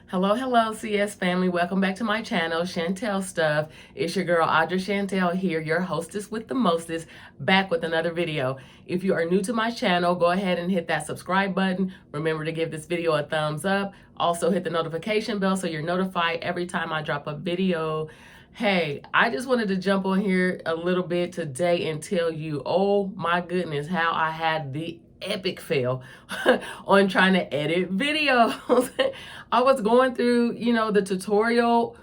Hello, CS family. Welcome back to my channel, Chantel Stuff. It's your girl, Audra Chantel here, your hostess with the mostest, back with another video. If you are new to my channel, go ahead and hit that subscribe button. Remember to give this video a thumbs up. Also hit the notification bell so you're notified every time I drop a video. Hey, I just wanted to jump on here a little bit today and tell you, oh my goodness, how I had the epic fail on trying to edit videos. I was going through, the tutorials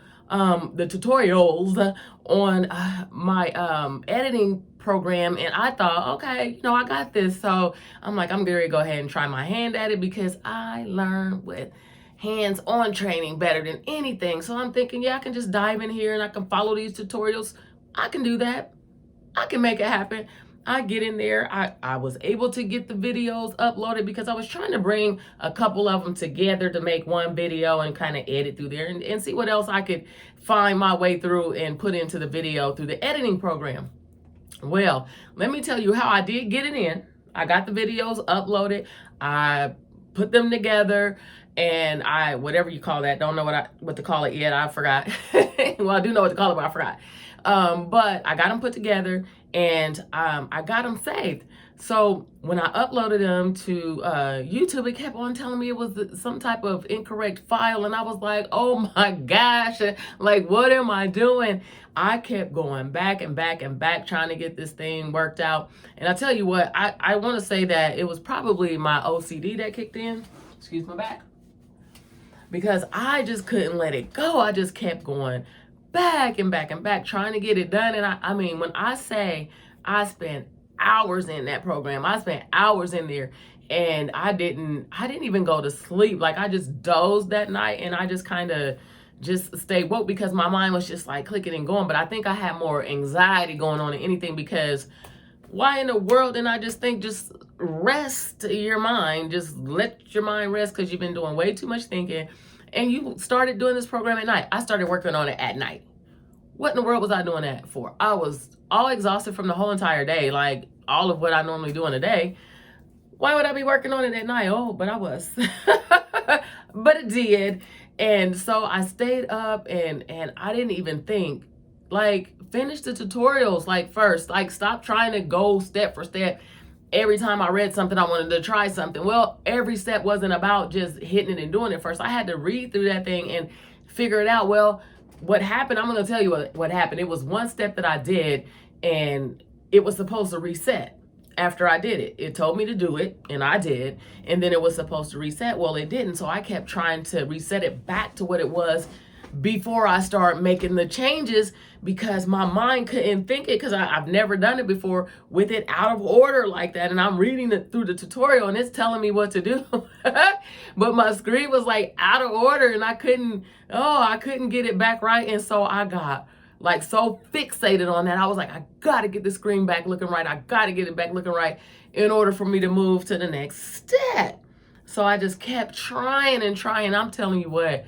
on my editing program, and I thought, okay, I got this. So I'm like, I'm going to go ahead and try my hand at it because I learned with hands-on training better than anything. So I'm thinking, yeah, I can just dive in here and I can follow these tutorials. I can do that. I can make it happen. I get in there. I was able to get the videos uploaded because I was trying to bring a couple of them together to make one video and kind of edit through there and see what else I could find my way through and put into the video through the editing program. Well, let me tell you how I did get it in. I got the videos uploaded. I put them together, and whatever you call that, don't know what to call it yet. I forgot. Well, I do know what to call it, but I forgot. But I got them put together, and I got them saved. So when I uploaded them to YouTube, it kept on telling me it was some type of incorrect file, and I was like, oh my gosh, like, what am I doing? I kept going back and back and back trying to get this thing worked out. And I tell you what, I want to say that it was probably my OCD that kicked in. Excuse my back. Because I just couldn't let it go. I just kept going back and back and back trying to get it done. And I mean, when I say I spent hours in that program, I spent hours in there, and I didn't even go to sleep. Like, I just dozed that night, and I just kind of just stayed woke because my mind was just like clicking and going. But I think I had more anxiety going on than anything, because why in the world didn't I just think, just rest your mind, just let your mind rest, because you've been doing way too much thinking, and you started doing this program at night. I started working on it at night. What in the world was I doing that for? I was all exhausted from the whole entire day, like all of what I normally do in a day. Why would I be working on it at night? Oh, but I was. But it did. And so I stayed up, and I didn't even think, like, finish the tutorials, like, first. Like, stop trying to go step for step. Every time I read something, I wanted to try something. Well, every step wasn't about just hitting it and doing it first. I had to read through that thing and figure it out. Well, what happened, I'm going to tell you what happened. It was one step that I did, and it was supposed to reset after I did it. It told me to do it, and I did, and then it was supposed to reset. Well, it didn't, so I kept trying to reset it back to what it was before I start making the changes, because my mind couldn't think it, because I've never done it before with it out of order like that. And I'm reading it through the tutorial, and it's telling me what to do. But my screen was like out of order, and I couldn't get it back right. And so I got like so fixated on that. I was like, I gotta get the screen back looking right. I gotta get it back looking right in order for me to move to the next step. So I just kept trying and trying. I'm telling you what,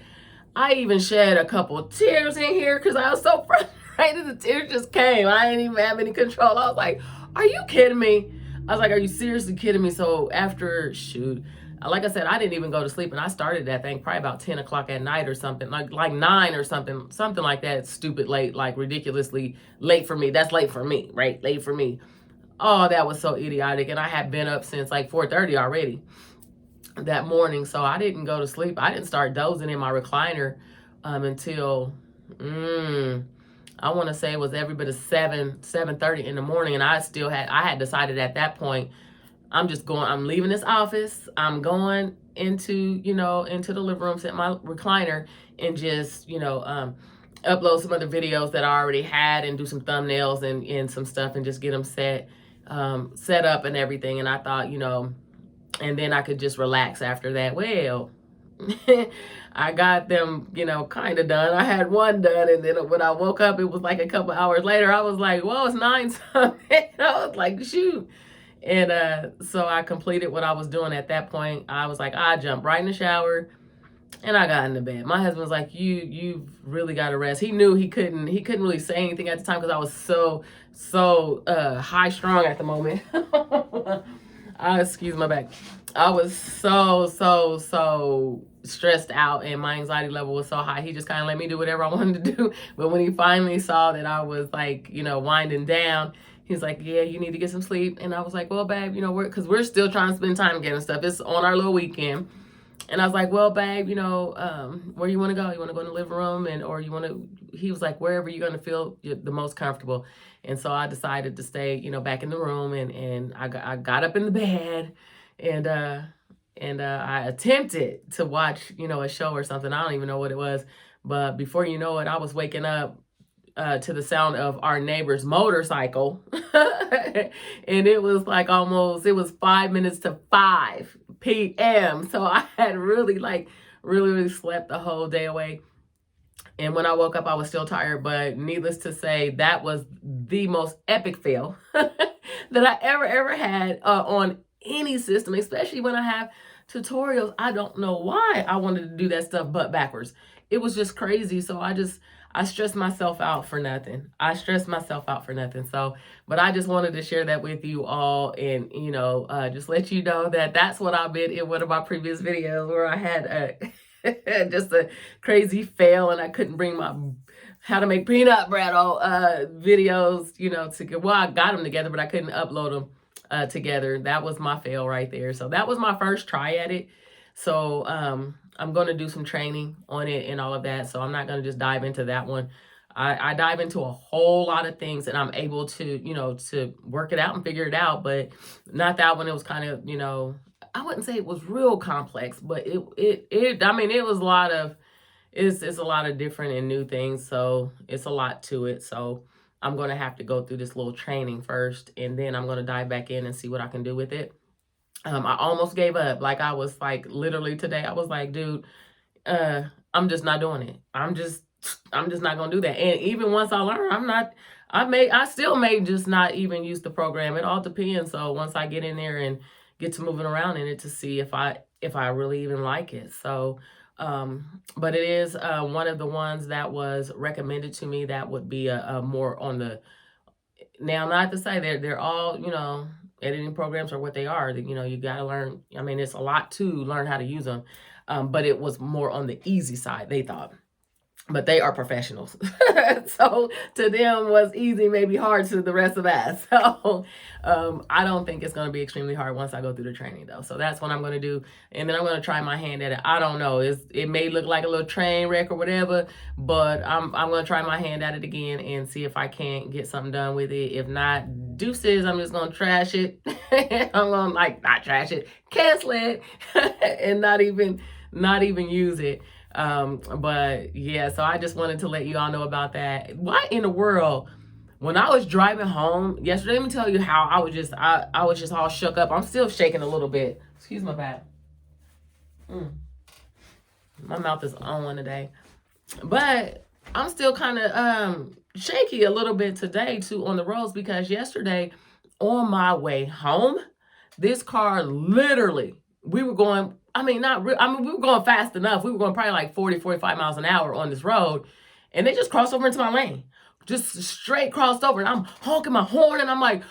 I even shed a couple of tears in here because I was so frustrated. The tears just came. I didn't even have any control. I was like, are you kidding me? I was like, are you seriously kidding me? So after, like I said, I didn't even go to sleep, and I started that thing probably about 10 o'clock at night or something, like 9 or something like that. It's stupid late, like ridiculously late for me. That's late for me, right? Late for me. Oh, that was so idiotic. And I had been up since like 4:30 already that morning, so I didn't go to sleep. I didn't start dozing in my recliner until I want to say it was every bit of 7:30 in the morning. And I had decided at that point, I'm leaving this office, I'm going into the living room, sit in my recliner, and just upload some other videos that I already had, and do some thumbnails and some stuff, and just get them set up and everything. And I thought, and then I could just relax after that. Well, I got them, kind of done. I had one done, and then when I woke up, it was like a couple hours later. I was like, whoa, it's 9 something. I was like, shoot. And so I completed what I was doing at that point. I was like, I jumped right in the shower, and I got into bed. My husband was like, you've really got to rest. He knew he couldn't really say anything at the time because I was so high strung at the moment. Excuse my back. I was so stressed out, and my anxiety level was so high. He just kind of let me do whatever I wanted to do. But when he finally saw that I was like, winding down, he's like, "Yeah, you need to get some sleep." And I was like, "Well, babe, we're still trying to spend time together and stuff. It's on our little weekend." And I was like, "Well, babe, where you want to go? You want to go in the living room, or you want to?" He was like, "Wherever you're gonna feel the most comfortable." And so I decided to stay, back in the room, and I got up in the bed, and I attempted to watch, a show or something. I don't even know what it was, but before you know it, I was waking up to the sound of our neighbor's motorcycle. And it was like it was 5 minutes to 5 p.m. So I had really slept the whole day away. And when I woke up, I was still tired, but needless to say, that was the most epic fail that I ever had on any system, especially when I have tutorials. I don't know why I wanted to do that stuff but backwards. It was just crazy. So I stressed myself out for nothing. So, but I just wanted to share that with you all, and, just let you know that that's what I did in one of my previous videos where I had just a crazy fail, and I couldn't bring my how to make peanut brittle videos, I got them together, but I couldn't upload them together. That was my fail right there. So that was my first try at it. So I'm going to do some training on it and all of that. So I'm not going to just dive into that one. I dive into a whole lot of things, and I'm able to, to work it out and figure it out, but not that one. It was kind of, I wouldn't say it was real complex, but it was a lot of, it's a lot of different and new things. So it's a lot to it. So I'm going to have to go through this little training first, and then I'm going to dive back in and see what I can do with it. I almost gave up. Like, I was like, literally today, I was like, dude, I'm just not doing it. I'm just not going to do that. And even once I learn, I still may just not even use the program. It all depends. So once I get in there and get to moving around in it, to see if I really even like it. So, but it is one of the ones that was recommended to me that would be a more on the, now, not to say they're all, editing programs are what they are. You got to learn. I mean, it's a lot to learn how to use them. But it was more on the easy side, they thought. But they are professionals. So to them, what's easy may be hard to the rest of us. So I don't think it's going to be extremely hard once I go through the training, though. So that's what I'm going to do. And then I'm going to try my hand at it. I don't know. It may look like a little train wreck or whatever, but I'm going to try my hand at it again and see if I can't get something done with it. If not, deuces, I'm just going to trash it. I'm going to not trash it, cancel it, and not even use it. But yeah, so I just wanted to let you all know about that. Why in the world, when I was driving home yesterday, let me tell you how I was just all shook up. I'm still shaking a little bit. Excuse my bad. My mouth is on one today, but I'm still kind of shaky a little bit today too on the roads, because yesterday on my way home, this car literally, we were going, we were going fast enough. We were going probably like 40, 45 miles an hour on this road. And they just crossed over into my lane. Just straight crossed over. And I'm honking my horn. And I'm like,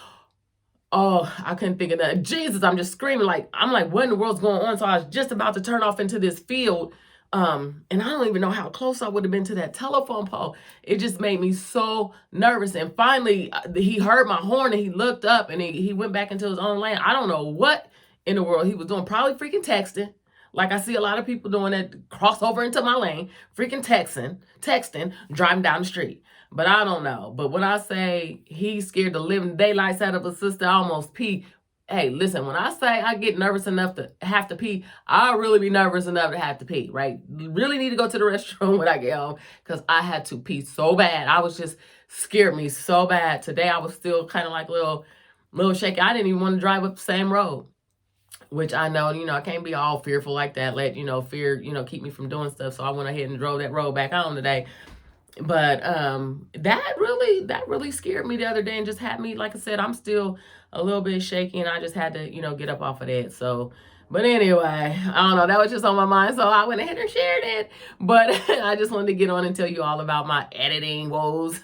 oh, I couldn't think of that. Jesus, I'm just screaming. I'm like, what in the world's going on? So I was just about to turn off into this field. And I don't even know how close I would have been to that telephone pole. It just made me so nervous. And finally, he heard my horn and he looked up and he went back into his own lane. I don't know what in the world he was doing. Probably freaking texting. Like I see a lot of people doing that, cross over into my lane, freaking texting, driving down the street. But I don't know. But when I say he scared the living daylights out of a sister, I almost pee. Hey, listen, when I say I get nervous enough to have to pee, I'll really be nervous enough to have to pee, right? Really need to go to the restroom when I get home, because I had to pee so bad. I was just scared me so bad. Today I was still kind of like little shaky. I didn't even want to drive up the same road. Which I know, I can't be all fearful like that. Let, fear, keep me from doing stuff. So I went ahead and drove that road back on today. But that really scared me the other day and just had me, like I said, I'm still a little bit shaky, and I just had to, get up off of that. So, but anyway, I don't know. That was just on my mind. So I went ahead and shared it. But I just wanted to get on and tell you all about my editing woes.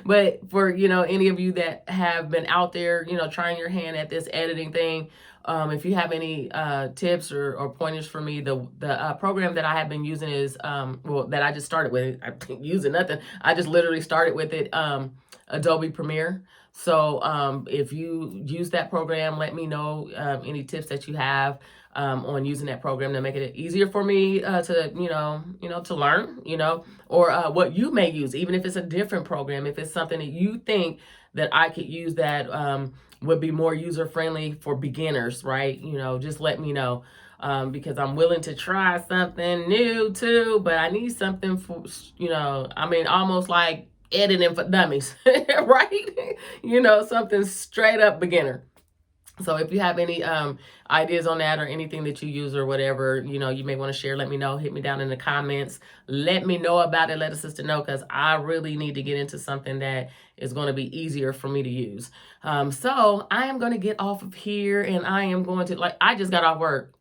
But for, any of you that have been out there, trying your hand at this editing thing, If you have any tips or pointers for me, the program that I have been using is that I just started with. I've been using nothing. I just literally started with it. Adobe Premiere. So if you use that program, let me know any tips that you have on using that program to make it easier for me to to learn, or what you may use, even if it's a different program, if it's something that you think that I could use that would be more user friendly for beginners, right? Just let me know. Because I'm willing to try something new too, but I need something for, almost like editing for dummies, right? Something straight up beginner. So if you have any ideas on that or anything that you use or whatever, you may want to share, let me know. Hit me down in the comments. Let me know about it. Let a sister know, because I really need to get into something that is going to be easier for me to use. So I am going to get off of here, and I am going to, I just got off work.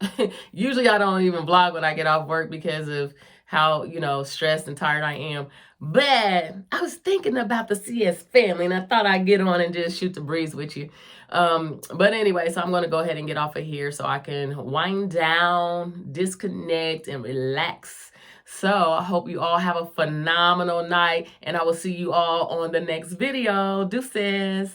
Usually I don't even vlog when I get off work because of how, stressed and tired I am. But I was thinking about the CS family, and I thought I'd get on and just shoot the breeze with you. But anyway, so I'm going to go ahead and get off of here so I can wind down, disconnect, and relax. So I hope you all have a phenomenal night, and I will see you all on the next video. Deuces.